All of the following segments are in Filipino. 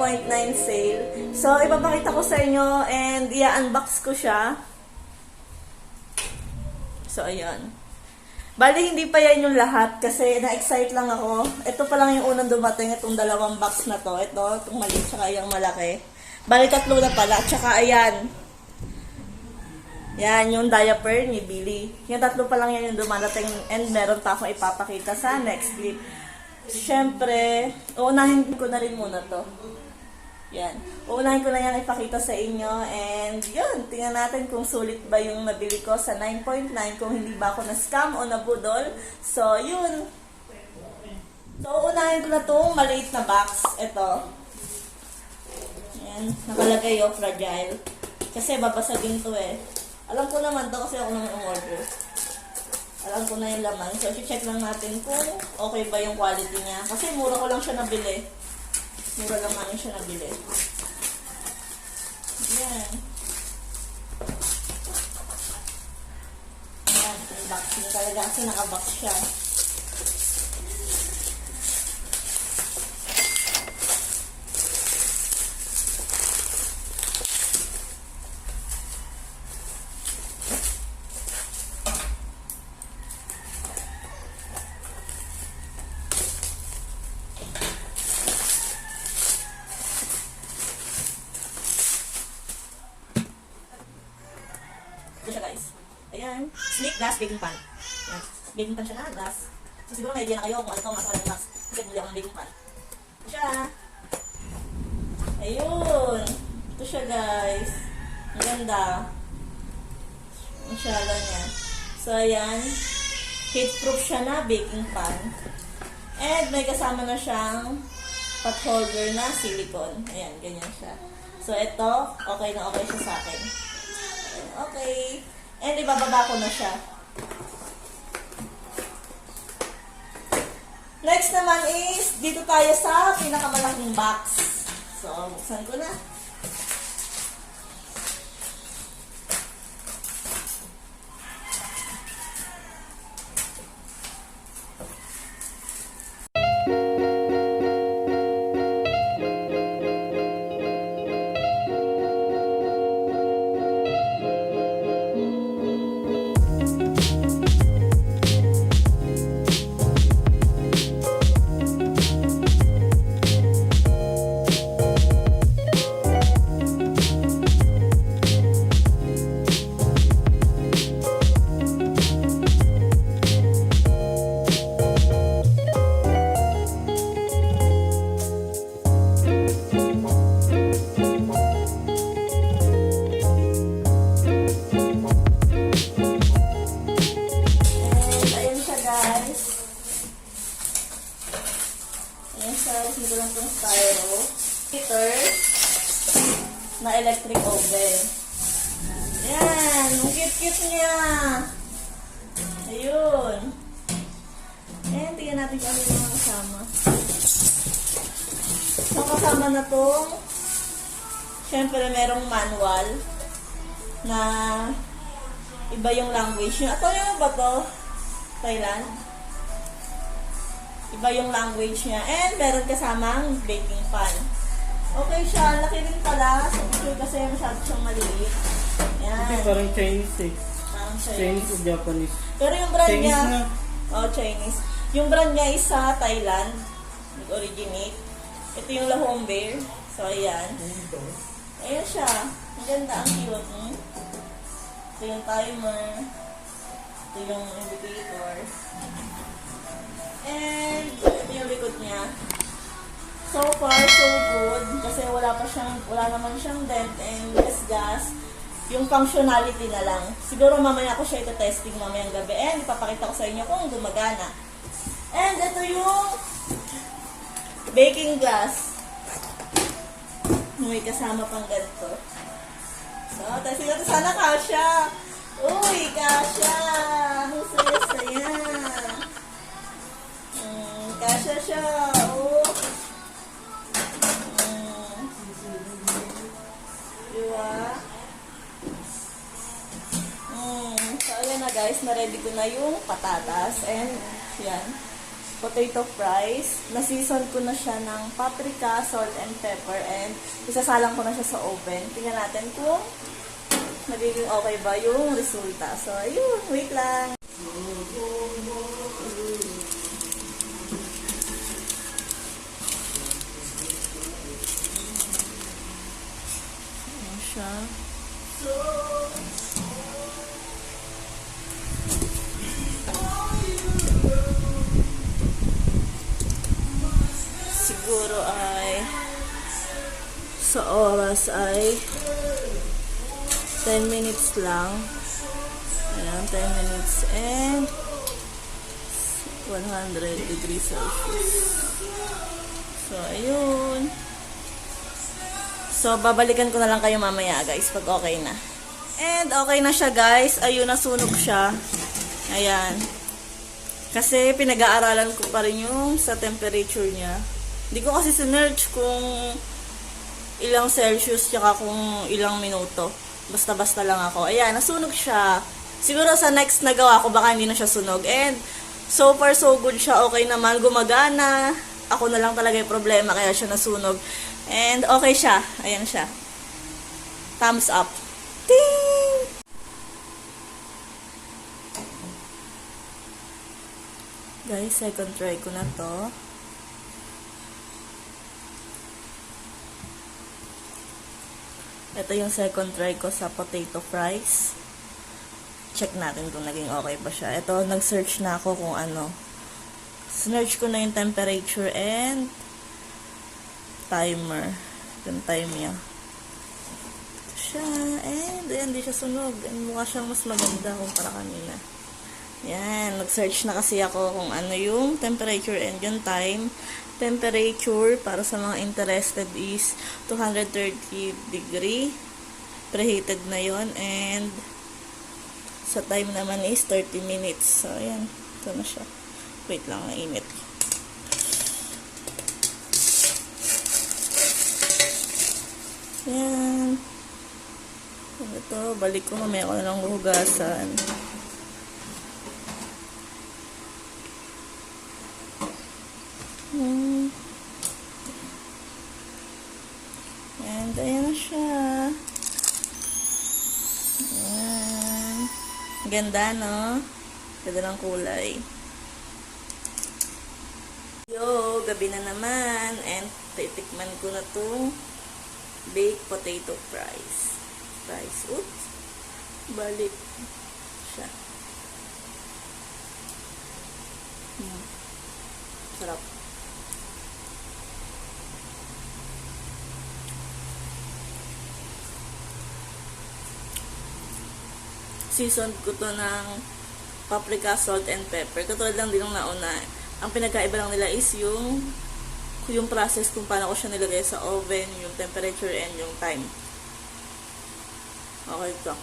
9.9 sale. So, ipapakita ko sa inyo and i-unbox ko siya. So, ayan. Bali, hindi pa yan yung lahat kasi na-excite lang ako. Ito pa lang yung unang dumating, itong dalawang box na to. Ito, itong maliit, tsaka yung malaki. Bali, 3 na pala. Tsaka, ayan. Yan, yung diaper ni Billy. Yung 3 pa lang yan yung dumadating and meron pa akong ipapakita sa next clip. Siyempre, uunahin ko na rin muna to. Yan. Uunahin ko na yan ipakita sa inyo and yun, tingnan natin kung sulit ba yung nabili ko sa 9.9 kung hindi ba ako na-scam o nabudol. So, yun. So, uunahin ko na itong maliit na box. Ito. Yan. Nakalagay yung fragile. Kasi babasagin to eh. Alam ko naman to kasi ako naman umorder. Alam ko na yung laman. So, check lang natin kung okay ba yung quality niya. Kasi mura ko lang siya nabili. Mura lang namin siya nabili. Ayan. Ayan, unboxing talaga kasi nakabox siya. Ito siya guys. Ayan. Sleek glass baking pan. Ayan. Baking pan siya na glass. So siguro may idea na kayo kung ano ito masama ng glass. Kasi buli ako ng baking pan. Ito siya. Ayun. Ito siya guys. Ang ganda. Ang syala niya. So ayan. Heat proof siya na baking pan. And may kasama na siyang pot holder na silicone. Ayan. Ganyan siya. So ito. Okay na okay siya sa akin. Okay. And ibababa ko na siya. Next naman is, dito tayo sa pinakamalaking box. So, buksan ko na. Hindi ko lang itong styro. Heater na electric oven. Ayan. Ang cute-cute niya. Ayun. Ayan. Tingnan natin kung ano yung mga kasama. So, kasama na itong syempre, merong manual na iba yung language niya. Ito yung ba ito? Thailand? Iba yung language niya. And meron kasamang baking pan. Okay siya. Laki rin pala. So, sure kasi masyado siyang maliit. Yan. Ito parang Chinese eh. Parang Chinese o Japanese. Pero yung brand Chinese niya... na. Oh, Chinese. Yung brand niya is sa Thailand. Nag-originate. Ito yung La Home Bear. So, ayan. Ayan siya. Ang ganda. Ang cute. Ito yung timer. Ito yung indicator. And, ito yung likod niya. So far, so good. Kasi wala naman siyang dent and gas. Yung functionality na lang. Siguro mamaya ko siya ito-testing mamayang gabi. And, ipapakita ko sa inyo kung gumagana. And, ito yung baking glass. May kasama pang ganito. So, testing natin sana kasha. Uy, kasha! Ang saya-saya. Kasha siya. Oh. Diba? So, ayan na guys. Na-ready ko na yung patatas. And, yan. potato fries. Na-season ko na siya ng paprika, salt, and pepper. And isasalang ko na siya sa oven. Tingnan natin kung magiging okay ba yung resulta. So, ayun. Wait lang. Ayan siya. Siguro ay sa oras ay 10 minutes lang. Ayan, 10 minutes and 100 degrees Celsius. So, ayun. So, babalikan ko na lang kayo mamaya, guys, pag okay na. And okay na siya, guys. Ayun, nasunog siya. Ayan. Kasi pinag-aaralan ko pa rin yung sa temperature niya. Hindi ko kasi sinerch kung ilang Celsius tsaka kung ilang minuto. Basta-basta lang ako. Ayan, nasunog siya. Siguro sa next na gawa ko, baka hindi na siya sunog. And so far, so good siya. Okay naman, gumagana. Ako na lang talaga yung problema, kaya siya nasunog. And okay siya. Ayan siya. Thumbs up. Ting! Guys, second try ko na to. Ito yung second try ko sa potato fries. Check natin kung naging okay ba siya. Ito, nag-search na ako kung ano. Search ko na yung temperature and timer. Yung time niya. Ito siya. And, ayan, di siya sunog. And mukha siyang mas maganda kumpara kanina. Yan, nag-search na kasi ako kung ano yung temperature and yung time. Temperature, para sa mga interested, is 230 degree. Preheated na yon. And sa time naman is 30 minutes. So, ayan. Ito na siya. Wait lang, nainit. Ayan. Ito, balik ko. Mamaya ko na lang hugasan. And ayan na siya. Ayan. Ganda, no? Ganda ng kulay. Yo, gabi na naman. And titikman ko na itong baked potato fries. Oops. Balik siya. Sarap. Seasoned ko to ng paprika, salt, and pepper. Katulad lang din ng nauna. Ang pinagkaiba lang nila is yung process kung paano ko siya nilagay sa oven, yung temperature, and yung time. Okay ito.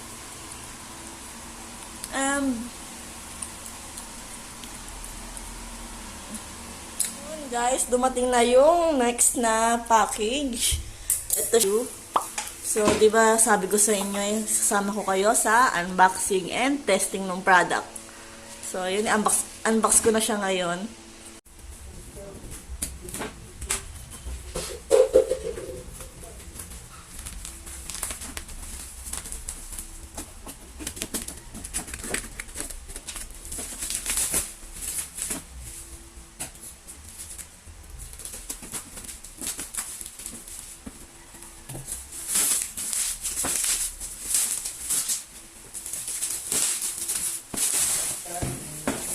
Guys, dumating na yung next na package. Ito siya. So, di ba sabi ko sa inyo, sasama ko kayo sa unboxing and testing ng product. So, yun, unbox ko na siya ngayon.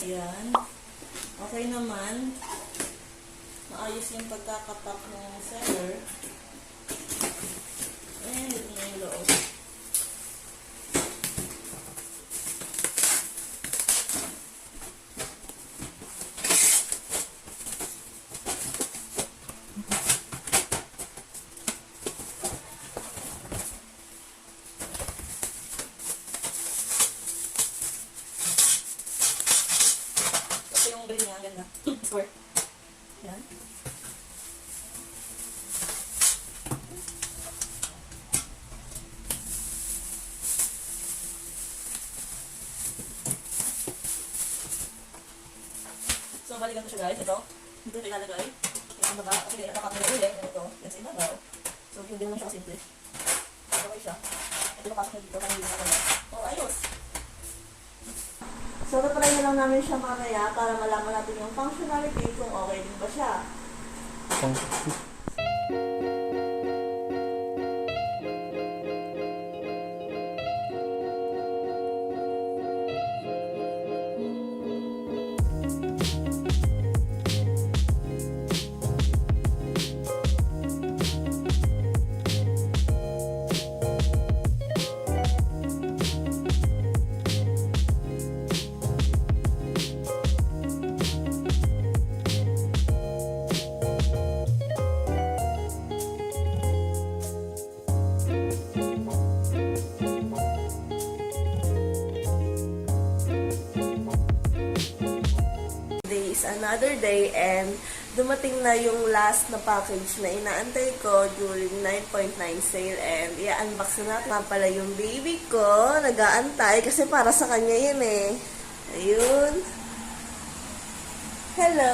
Ayan. Okay naman. Maayos yung pagkakapak ng seller. Ayan, ito na yung loob. Ang ganda. Score. Yan. So, babalikan ko siya guys. Ito. Dito ito ilalagay. Yan sa baba. Sige, nakakat na ulit. Ito. Yan sa ibabaw. So, hindi naman siya kasimple. Okay siya. Ito napasok na dito. Kaya hindi na oh, ayos. So, tatry na lang namin siya mamaya para malaman natin yung functionality kung okay din ba siya. Today is another day and dumating na yung last na package na inaantay ko during 9.9 sale and i-unbox na natin. Pala yung baby ko, nag-aantay kasi para sa kanya yun eh. Ayun. Hello!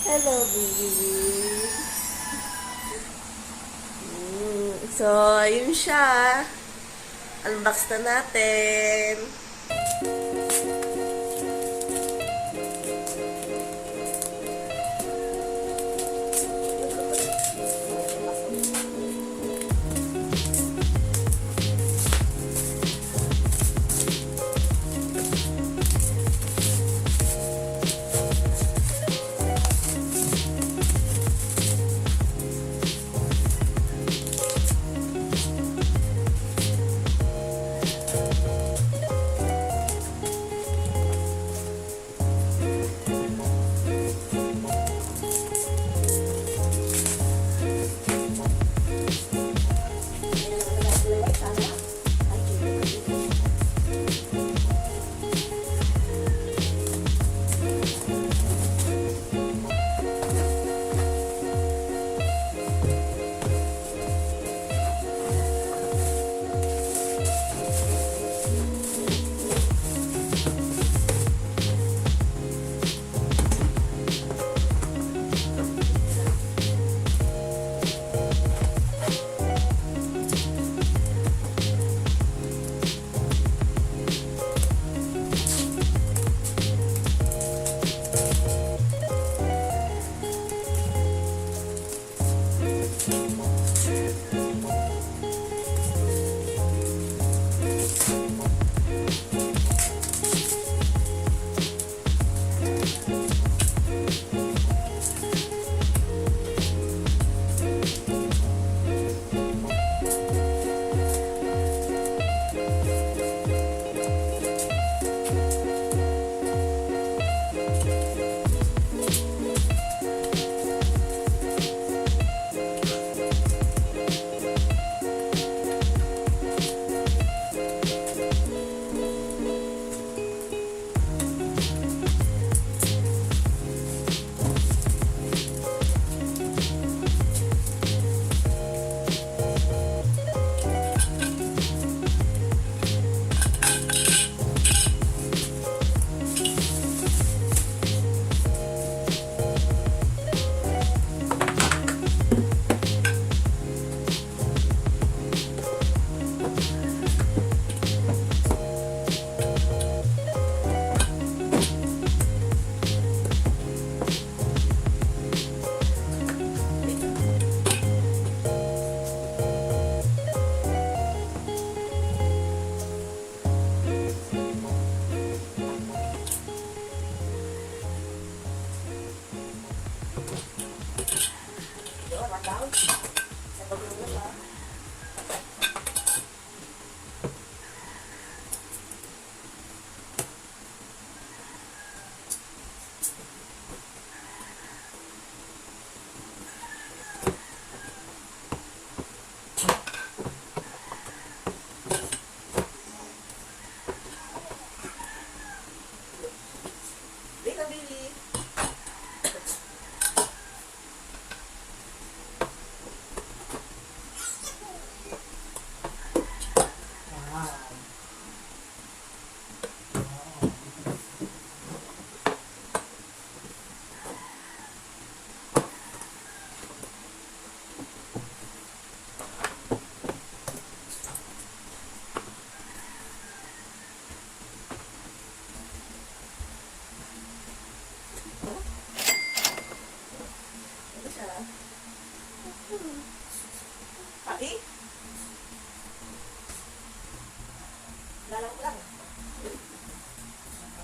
Hello, baby! So, ayun siya. Unbox na natin.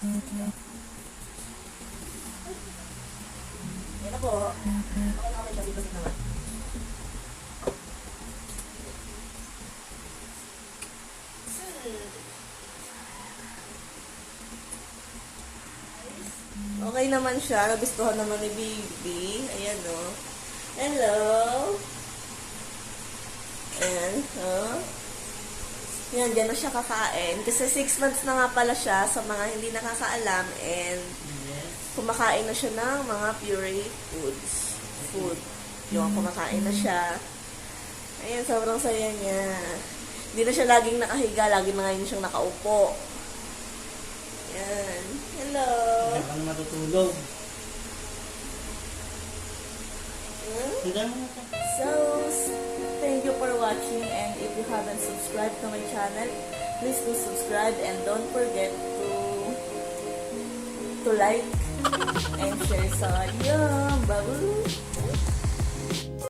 Yan na po. Okay na kami, balik naman. Okay naman siya. Nagustuhan naman ni Baby. Ayan, o. Hello. Ayan, o. Yan, dyan na siya kakain. Kasi 6 months na nga pala siya sa mga hindi nakakaalam. And kumakain na siya ng mga puree food. Yung kumakain na siya. Ayan, sobrang saya niya. Hindi na siya laging nakahiga. Lagi na ngayon siyang nakaupo. Ayan. Hello. Hindi ka na matutulog. So, thank you for watching, and if you haven't subscribed to my channel, please do subscribe and don't forget to like and share sa iyo. Bye-bye!